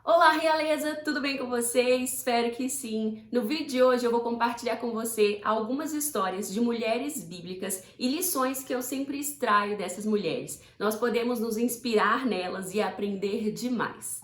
Olá, realeza! Tudo bem com você? Espero que sim! No vídeo de hoje eu vou compartilhar com você algumas histórias de mulheres bíblicas e lições que eu sempre extraio dessas mulheres. Nós podemos nos inspirar nelas e aprender demais.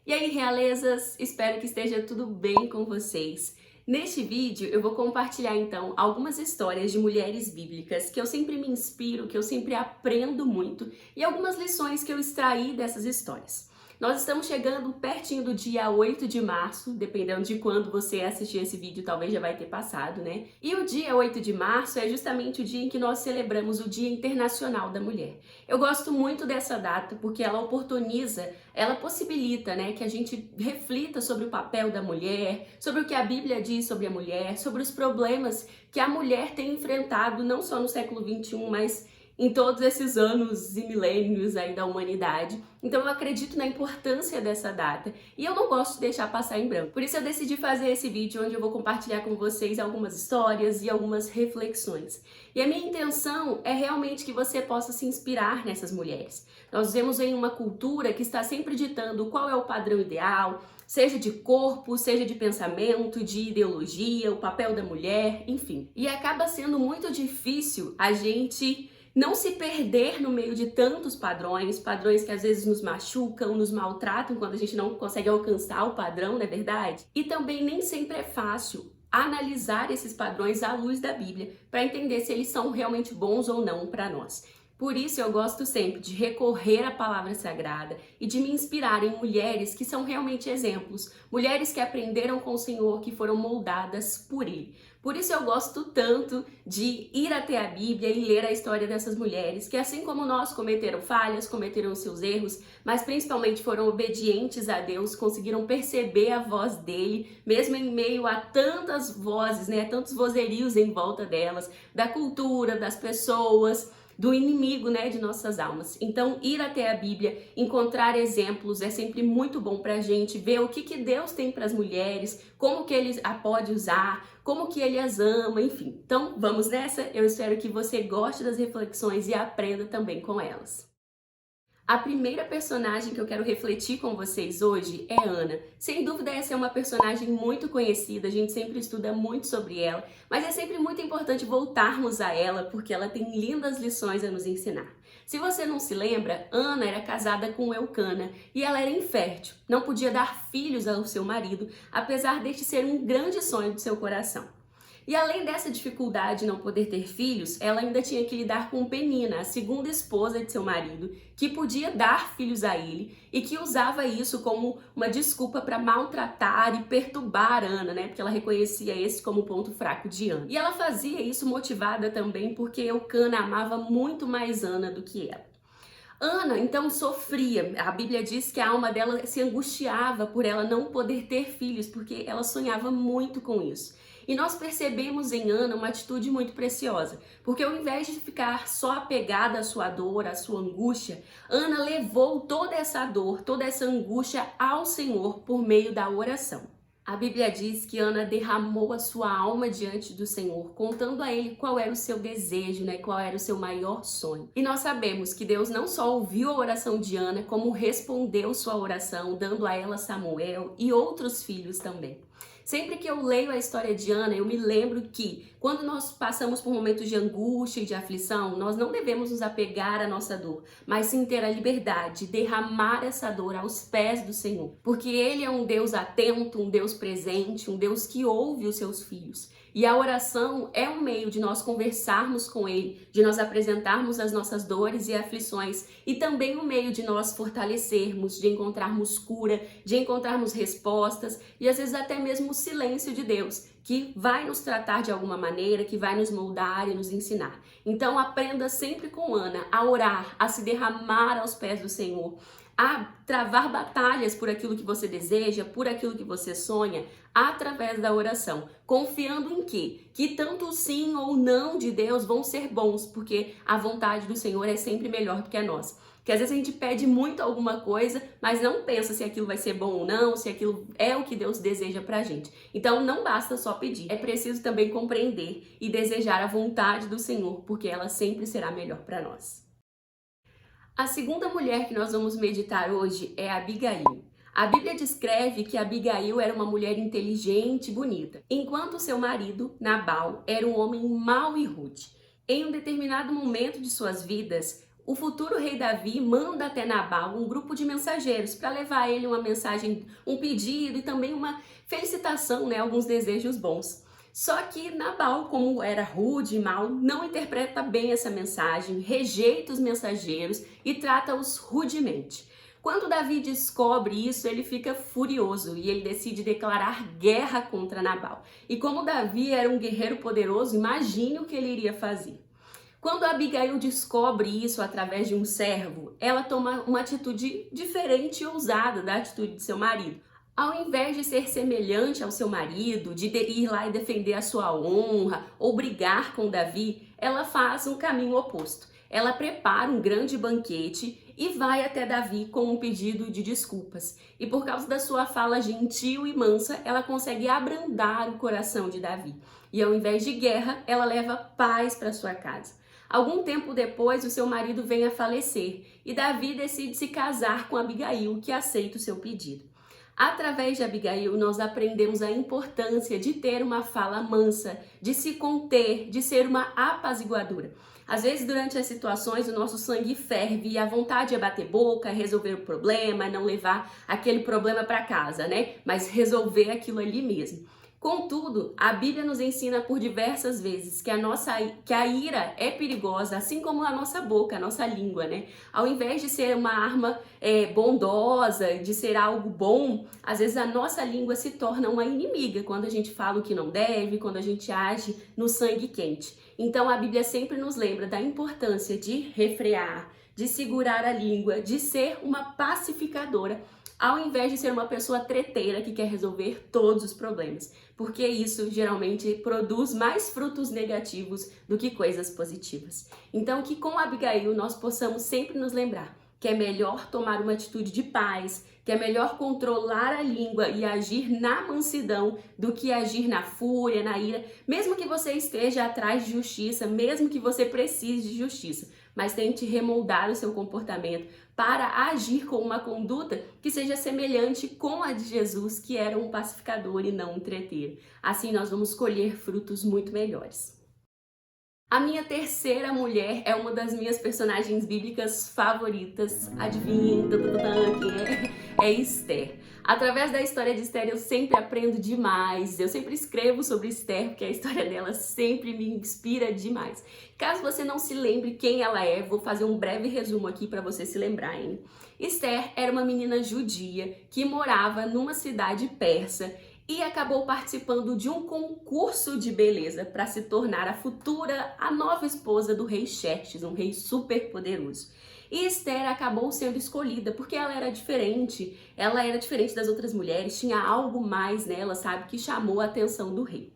E aí, realezas? Espero que esteja tudo bem com vocês. Neste vídeo eu vou compartilhar então algumas histórias de mulheres bíblicas que eu sempre me inspiro, que eu sempre aprendo muito e algumas lições que eu extraí dessas histórias. Nós estamos chegando pertinho do dia 8 de março, dependendo de quando você assistir esse vídeo, talvez já vai ter passado, né? E o dia 8 de março é justamente o dia em que nós celebramos o Dia Internacional da Mulher. Eu gosto muito dessa data porque ela possibilita, né, que a gente reflita sobre o papel da mulher, sobre o que a Bíblia diz sobre a mulher, sobre os problemas que a mulher tem enfrentado não só no século XXI, mas em todos esses anos e milênios aí da humanidade. Então eu acredito na importância dessa data e eu não gosto de deixar passar em branco. Por isso eu decidi fazer esse vídeo onde eu vou compartilhar com vocês algumas histórias e algumas reflexões. E a minha intenção é realmente que você possa se inspirar nessas mulheres. Nós vivemos em uma cultura que está sempre ditando qual é o padrão ideal, seja de corpo, seja de pensamento, de ideologia, o papel da mulher, enfim. E acaba sendo muito difícil a gente não se perder no meio de tantos padrões que às vezes nos machucam, nos maltratam quando a gente não consegue alcançar o padrão, não é verdade? E também nem sempre é fácil analisar esses padrões à luz da Bíblia para entender se eles são realmente bons ou não para nós. Por isso eu gosto sempre de recorrer à palavra sagrada e de me inspirar em mulheres que são realmente exemplos, mulheres que aprenderam com o Senhor, que foram moldadas por Ele. Por isso eu gosto tanto de ir até a Bíblia e ler a história dessas mulheres, que assim como nós cometeram falhas, cometeram seus erros, mas principalmente foram obedientes a Deus, conseguiram perceber a voz dele, mesmo em meio a tantas vozes, né, tantos vozerios em volta delas, da cultura, das pessoas, do inimigo, né, de nossas almas. Então, ir até a Bíblia, encontrar exemplos é sempre muito bom pra gente ver o que Deus tem para as mulheres, como que ele a pode usar, como que ele as ama, enfim. Então, vamos nessa? Eu espero que você goste das reflexões e aprenda também com elas. A primeira personagem que eu quero refletir com vocês hoje é Ana. Sem dúvida essa é uma personagem muito conhecida, a gente sempre estuda muito sobre ela, mas é sempre muito importante voltarmos a ela porque ela tem lindas lições a nos ensinar. Se você não se lembra, Ana era casada com Eucana e ela era infértil, não podia dar filhos ao seu marido, apesar deste ser um grande sonho do seu coração. E além dessa dificuldade de não poder ter filhos, ela ainda tinha que lidar com Penina, a segunda esposa de seu marido, que podia dar filhos a ele e que usava isso como uma desculpa para maltratar e perturbar Ana, né? Porque ela reconhecia esse como o ponto fraco de Ana. E ela fazia isso motivada também porque Eucana amava muito mais Ana do que ela. Ana, então, sofria. A Bíblia diz que a alma dela se angustiava por ela não poder ter filhos, porque ela sonhava muito com isso. E nós percebemos em Ana uma atitude muito preciosa, porque ao invés de ficar só apegada à sua dor, à sua angústia, Ana levou toda essa dor, toda essa angústia ao Senhor por meio da oração. A Bíblia diz que Ana derramou a sua alma diante do Senhor, contando a ele qual era o seu desejo, né? Qual era o seu maior sonho. E nós sabemos que Deus não só ouviu a oração de Ana, como respondeu sua oração, dando a ela Samuel e outros filhos também. Sempre que eu leio a história de Ana, eu me lembro que quando nós passamos por momentos de angústia e de aflição, nós não devemos nos apegar à nossa dor, mas sim ter a liberdade de derramar essa dor aos pés do Senhor. Porque Ele é um Deus atento, um Deus presente, um Deus que ouve os seus filhos. E a oração é um meio de nós conversarmos com Ele, de nós apresentarmos as nossas dores e aflições e também um meio de nós fortalecermos, de encontrarmos cura, de encontrarmos respostas e às vezes até mesmo o silêncio de Deus, que vai nos tratar de alguma maneira, que vai nos moldar e nos ensinar. Então aprenda sempre com Ana a orar, a se derramar aos pés do Senhor, a travar batalhas por aquilo que você deseja, por aquilo que você sonha, através da oração, confiando em quê? Que tanto o sim ou não de Deus vão ser bons, porque a vontade do Senhor é sempre melhor do que a nossa. Porque às vezes a gente pede muito alguma coisa, mas não pensa se aquilo vai ser bom ou não, se aquilo é o que Deus deseja pra gente. Então não basta só pedir, é preciso também compreender e desejar a vontade do Senhor, porque ela sempre será melhor para nós. A segunda mulher que nós vamos meditar hoje é Abigail. A Bíblia descreve que Abigail era uma mulher inteligente e bonita, enquanto seu marido, Nabal, era um homem mau e rude. Em um determinado momento de suas vidas, o futuro rei Davi manda até Nabal um grupo de mensageiros para levar a ele uma mensagem, um pedido e também uma felicitação, né, alguns desejos bons. Só que Nabal, como era rude e mau, não interpreta bem essa mensagem, rejeita os mensageiros e trata-os rudemente. Quando Davi descobre isso, ele fica furioso e ele decide declarar guerra contra Nabal. E como Davi era um guerreiro poderoso, imagine o que ele iria fazer. Quando Abigail descobre isso através de um servo, ela toma uma atitude diferente e ousada da atitude de seu marido. Ao invés de ser semelhante ao seu marido, de ir lá e defender a sua honra ou brigar com Davi, ela faz um caminho oposto. Ela prepara um grande banquete e vai até Davi com um pedido de desculpas. E por causa da sua fala gentil e mansa, ela consegue abrandar o coração de Davi. E ao invés de guerra, ela leva paz para sua casa. Algum tempo depois, o seu marido vem a falecer e Davi decide se casar com Abigail, que aceita o seu pedido. Através de Abigail, nós aprendemos a importância de ter uma fala mansa, de se conter, de ser uma apaziguadora. Às vezes, durante as situações, o nosso sangue ferve e a vontade é bater boca, resolver o problema, não levar aquele problema para casa, né? Mas resolver aquilo ali mesmo. Contudo, a Bíblia nos ensina por diversas vezes que a ira é perigosa, assim como a nossa boca, a nossa língua, né? Ao invés de ser uma arma bondosa, de ser algo bom, às vezes a nossa língua se torna uma inimiga quando a gente fala o que não deve, quando a gente age no sangue quente. Então a Bíblia sempre nos lembra da importância de refrear, de segurar a língua, de ser uma pacificadora, ao invés de ser uma pessoa treteira que quer resolver todos os problemas, porque isso geralmente produz mais frutos negativos do que coisas positivas. Então, que com Abigail nós possamos sempre nos lembrar que é melhor tomar uma atitude de paz, que é melhor controlar a língua e agir na mansidão do que agir na fúria, na ira, mesmo que você esteja atrás de justiça, mesmo que você precise de justiça, mas tente remoldar o seu comportamento para agir com uma conduta que seja semelhante com a de Jesus, que era um pacificador e não um treteiro. Assim nós vamos colher frutos muito melhores. A minha terceira mulher é uma das minhas personagens bíblicas favoritas. Adivinhem quem é? É Esther. Através da história de Esther eu sempre aprendo demais. Eu sempre escrevo sobre Esther, porque a história dela sempre me inspira demais. Caso você não se lembre quem ela é, vou fazer um breve resumo aqui para você se lembrar, hein? Esther era uma menina judia que morava numa cidade persa e acabou participando de um concurso de beleza para se tornar a nova esposa do rei Xerxes, um rei super poderoso. E Esther acabou sendo escolhida porque ela era diferente das outras mulheres, tinha algo mais nela, sabe, que chamou a atenção do rei.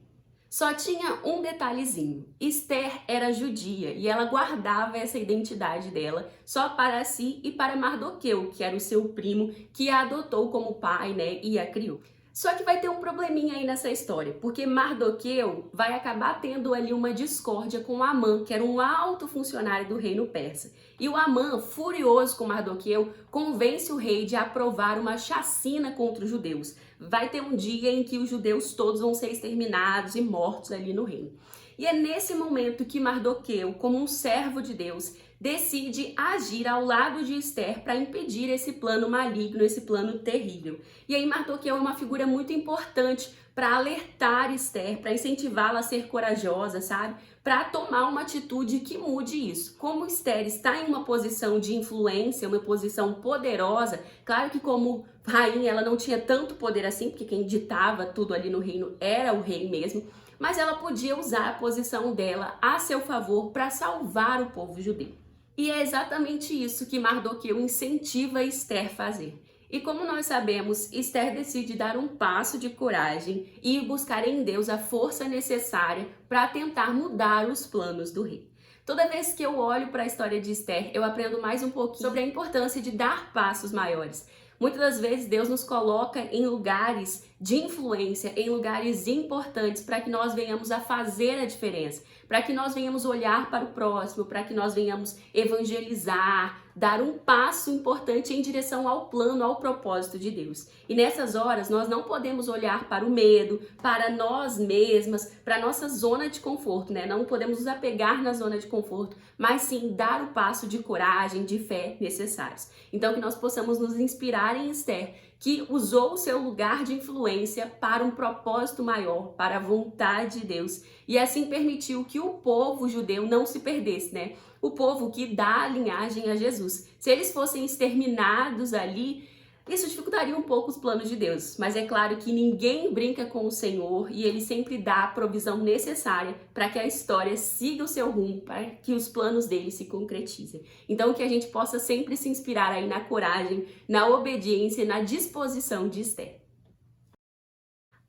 Só tinha um detalhezinho, Esther era judia e ela guardava essa identidade dela só para si e para Mardoqueu, que era o seu primo, que a adotou como pai, né, e a criou. Só que vai ter um probleminha aí nessa história, porque Mardoqueu vai acabar tendo ali uma discórdia com Amã, que era um alto funcionário do reino persa. E o Amã, furioso com Mardoqueu, convence o rei de aprovar uma chacina contra os judeus. Vai ter um dia em que os judeus todos vão ser exterminados e mortos ali no reino. E é nesse momento que Mardoqueu, como um servo de Deus, decide agir ao lado de Esther para impedir esse plano maligno, esse plano terrível. E aí Mardoqueu é uma figura muito importante para alertar Esther, para incentivá-la a ser corajosa, sabe? Para tomar uma atitude que mude isso. Como Esther está em uma posição de influência, uma posição poderosa, claro que como rainha ela não tinha tanto poder assim, porque quem ditava tudo ali no reino era o rei mesmo, mas ela podia usar a posição dela a seu favor para salvar o povo judeu. E é exatamente isso que Mardoqueu incentiva Esther a fazer. E como nós sabemos, Esther decide dar um passo de coragem e buscar em Deus a força necessária para tentar mudar os planos do rei. Toda vez que eu olho para a história de Esther, eu aprendo mais um pouquinho sobre a importância de dar passos maiores. Muitas das vezes Deus nos coloca em lugares de influência, em lugares importantes, para que nós venhamos a fazer a diferença, para que nós venhamos olhar para o próximo, para que nós venhamos evangelizar, dar um passo importante em direção ao plano, ao propósito de Deus. E nessas horas nós não podemos olhar para o medo, para nós mesmas, para a nossa zona de conforto, né? Não podemos nos apegar na zona de conforto, mas sim dar o passo de coragem, de fé necessários. Então que nós possamos nos inspirar em Esther, que usou o seu lugar de influência para um propósito maior, para a vontade de Deus, e assim permitiu que o povo judeu não se perdesse, né? O povo que dá a linhagem a Jesus. Se eles fossem exterminados ali, isso dificultaria um pouco os planos de Deus, mas é claro que ninguém brinca com o Senhor e Ele sempre dá a provisão necessária para que a história siga o seu rumo, para que os planos dele se concretizem. Então que a gente possa sempre se inspirar aí na coragem, na obediência e na disposição de Esther.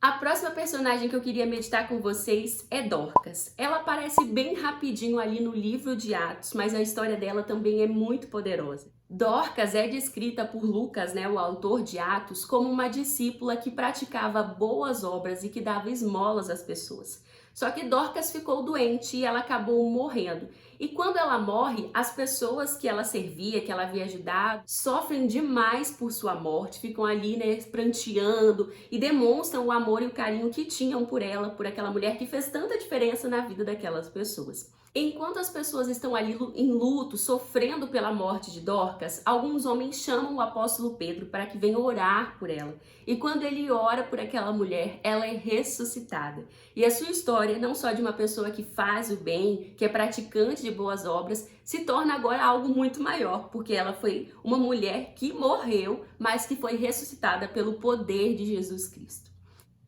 A próxima personagem que eu queria meditar com vocês é Dorcas. Ela aparece bem rapidinho ali no livro de Atos, mas a história dela também é muito poderosa. Dorcas é descrita por Lucas, né, o autor de Atos, como uma discípula que praticava boas obras e que dava esmolas às pessoas. Só que Dorcas ficou doente e ela acabou morrendo. E quando ela morre, as pessoas que ela servia, que ela havia ajudado, sofrem demais por sua morte, ficam ali, né, pranteando e demonstram o amor e o carinho que tinham por ela, por aquela mulher que fez tanta diferença na vida daquelas pessoas. Enquanto as pessoas estão ali em luto, sofrendo pela morte de Dorcas, alguns homens chamam o apóstolo Pedro para que venha orar por ela. E quando ele ora por aquela mulher, ela é ressuscitada. E a sua história, não só de uma pessoa que faz o bem, que é praticante de boas obras, se torna agora algo muito maior, porque ela foi uma mulher que morreu, mas que foi ressuscitada pelo poder de Jesus Cristo.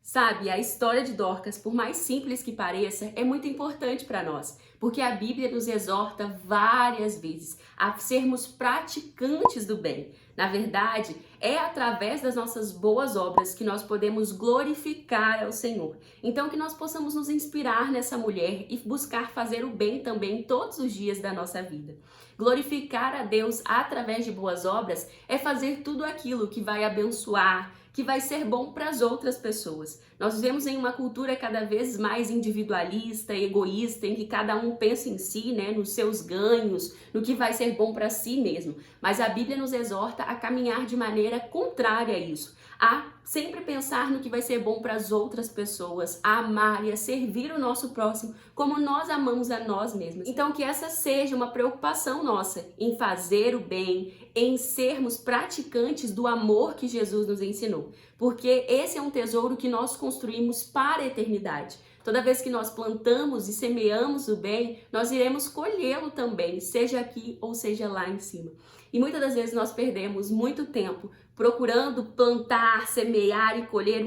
Sabe, a história de Dorcas, por mais simples que pareça, é muito importante para nós, porque a Bíblia nos exorta várias vezes a sermos praticantes do bem. Na verdade, é através das nossas boas obras que nós podemos glorificar ao Senhor. Então, que nós possamos nos inspirar nessa mulher e buscar fazer o bem também todos os dias da nossa vida. Glorificar a Deus através de boas obras é fazer tudo aquilo que vai abençoar, que vai ser bom para as outras pessoas. Nós vivemos em uma cultura cada vez mais individualista, egoísta, em que cada um pensa em si, né, nos seus ganhos, no que vai ser bom para si mesmo. Mas a Bíblia nos exorta a caminhar de maneira contrária a isso, a sempre pensar no que vai ser bom para as outras pessoas, a amar e a servir o nosso próximo como nós amamos a nós mesmos. Então que essa seja uma preocupação nossa em fazer o bem, em sermos praticantes do amor que Jesus nos ensinou, porque esse é um tesouro que nós construímos para a eternidade. Toda vez que nós plantamos e semeamos o bem, nós iremos colhê-lo também, seja aqui ou seja lá em cima. E muitas das vezes nós perdemos muito tempo procurando plantar, semear e colher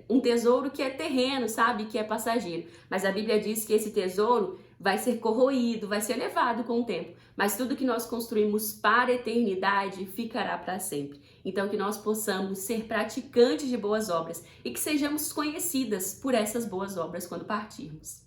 um tesouro que é terreno, sabe? Que é passageiro. Mas a Bíblia diz que esse tesouro vai ser corroído, vai ser levado com o tempo. Mas tudo que nós construímos para a eternidade ficará para sempre. Então que nós possamos ser praticantes de boas obras e que sejamos conhecidas por essas boas obras quando partirmos.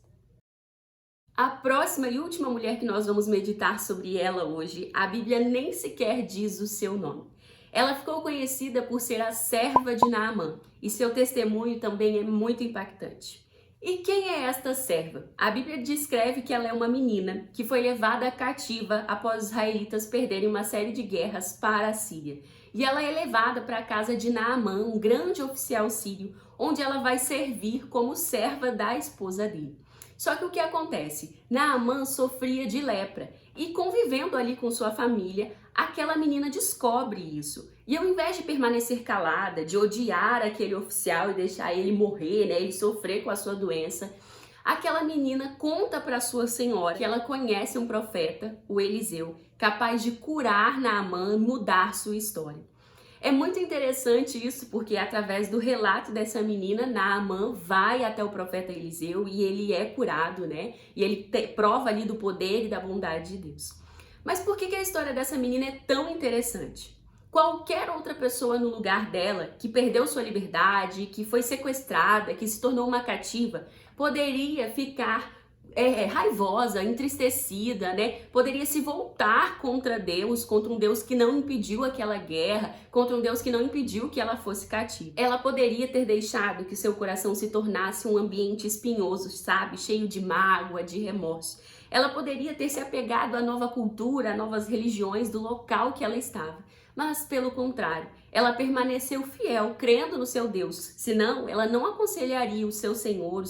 A próxima e última mulher que nós vamos meditar sobre ela hoje, a Bíblia nem sequer diz o seu nome. Ela ficou conhecida por ser a serva de Naamã e seu testemunho também é muito impactante. E quem é esta serva? A Bíblia descreve que ela é uma menina que foi levada cativa após os israelitas perderem uma série de guerras para a Síria. E ela é levada para a casa de Naamã, um grande oficial sírio, onde ela vai servir como serva da esposa dele. Só que o que acontece? Naamã sofria de lepra e convivendo ali com sua família, aquela menina descobre isso. E ao invés de permanecer calada, de odiar aquele oficial e deixar ele morrer, né, ele sofrer com a sua doença, aquela menina conta para sua senhora que ela conhece um profeta, o Eliseu, capaz de curar Naamã, mudar sua história. É muito interessante isso porque através do relato dessa menina, Naamã vai até o profeta Eliseu e ele é curado, né? E ele prova ali do poder e da bondade de Deus. Mas por que a história dessa menina é tão interessante? Qualquer outra pessoa no lugar dela, que perdeu sua liberdade, que foi sequestrada, que se tornou uma cativa, poderia ficar raivosa, entristecida, né? Poderia se voltar contra Deus, contra um Deus que não impediu aquela guerra, contra um Deus que não impediu que ela fosse cativa. Ela poderia ter deixado que seu coração se tornasse um ambiente espinhoso, sabe? Cheio de mágoa, de remorso. Ela poderia ter se apegado à nova cultura, a novas religiões do local que ela estava. Mas, pelo contrário, ela permaneceu fiel, crendo no seu Deus. Senão, ela não aconselharia o seu senhor,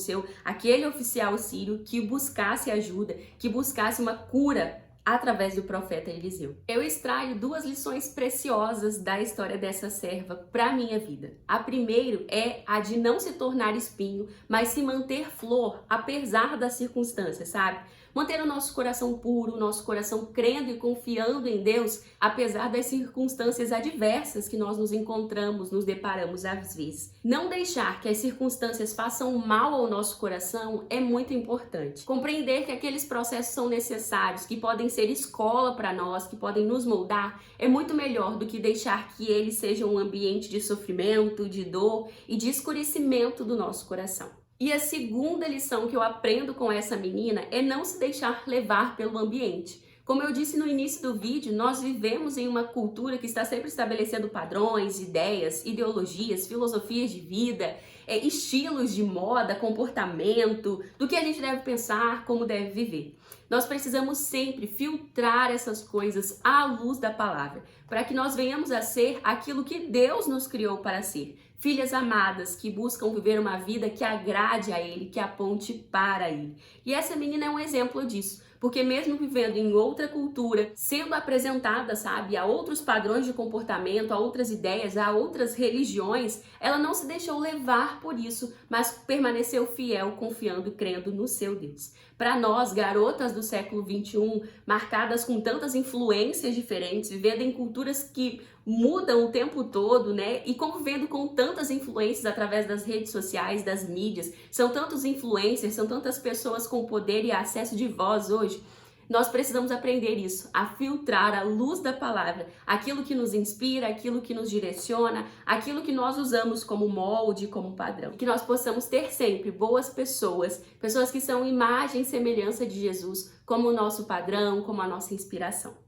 aquele oficial sírio, que buscasse ajuda, que buscasse uma cura através do profeta Eliseu. Eu extraio duas lições preciosas da história dessa serva para a minha vida. A primeira é a de não se tornar espinho, mas se manter flor, apesar das circunstâncias, sabe? Manter o nosso coração puro, o nosso coração crendo e confiando em Deus, apesar das circunstâncias adversas que nós nos encontramos, nos deparamos às vezes. Não deixar que as circunstâncias façam mal ao nosso coração é muito importante. Compreender que aqueles processos são necessários, que podem ser escola para nós, que podem nos moldar, é muito melhor do que deixar que eles sejam um ambiente de sofrimento, de dor e de escurecimento do nosso coração. E a segunda lição que eu aprendo com essa menina é não se deixar levar pelo ambiente. Como eu disse no início do vídeo, nós vivemos em uma cultura que está sempre estabelecendo padrões, ideias, ideologias, filosofias de vida, estilos de moda, comportamento, do que a gente deve pensar, como deve viver. Nós precisamos sempre filtrar essas coisas à luz da palavra, para que nós venhamos a ser aquilo que Deus nos criou para ser. Filhas amadas que buscam viver uma vida que agrade a Ele, que aponte para Ele. E essa menina é um exemplo disso. Porque mesmo vivendo em outra cultura, sendo apresentada, sabe, a outros padrões de comportamento, a outras ideias, a outras religiões, ela não se deixou levar por isso, mas permaneceu fiel, confiando e crendo no seu Deus. Para nós, garotas do século XXI, marcadas com tantas influências diferentes, vivendo em culturas que mudam o tempo todo, né? E convivendo com tantas influências através das redes sociais, das mídias, são tantos influencers, são tantas pessoas com poder e acesso de voz hoje. Nós precisamos aprender isso, a filtrar à luz da palavra aquilo que nos inspira, aquilo que nos direciona, aquilo que nós usamos como molde, como padrão. Que nós possamos ter sempre boas pessoas, pessoas que são imagem e semelhança de Jesus, como o nosso padrão, como a nossa inspiração.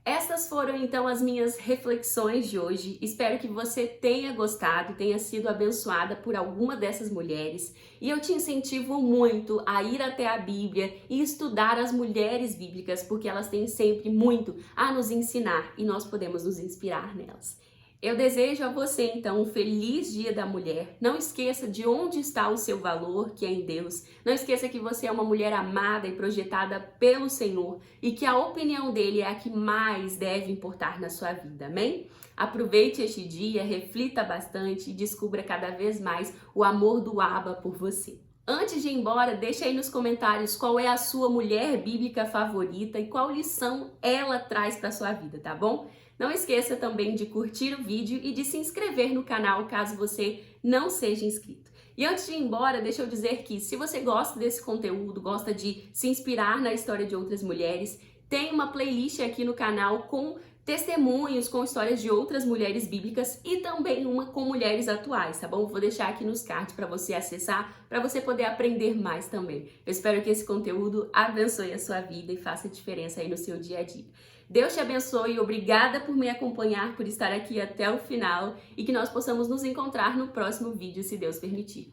Essas foram então as minhas reflexões de hoje. Espero que você tenha gostado, tenha sido abençoada por alguma dessas mulheres. E eu te incentivo muito a ir até a Bíblia e estudar as mulheres bíblicas, porque elas têm sempre muito a nos ensinar e nós podemos nos inspirar nelas. Eu desejo a você, então, um feliz Dia da Mulher. Não esqueça de onde está o seu valor, que é em Deus. Não esqueça que você é uma mulher amada e projetada pelo Senhor e que a opinião dele é a que mais deve importar na sua vida, amém? Aproveite este dia, reflita bastante e descubra cada vez mais o amor do Abba por você. Antes de ir embora, deixa aí nos comentários qual é a sua mulher bíblica favorita e qual lição ela traz para sua vida, tá bom? Não esqueça também de curtir o vídeo e de se inscrever no canal caso você não seja inscrito. E antes de ir embora, deixa eu dizer que se você gosta desse conteúdo, gosta de se inspirar na história de outras mulheres, tem uma playlist aqui no canal com testemunhos, com histórias de outras mulheres bíblicas e também uma com mulheres atuais, tá bom? Vou deixar aqui nos cards para você acessar, para você poder aprender mais também. Eu espero que esse conteúdo abençoe a sua vida e faça diferença aí no seu dia a dia. Deus te abençoe, obrigada por me acompanhar, por estar aqui até o final e que nós possamos nos encontrar no próximo vídeo, se Deus permitir.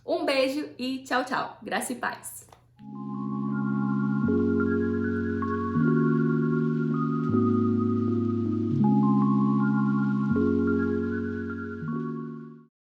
Um beijo e tchau, tchau. Graça e paz.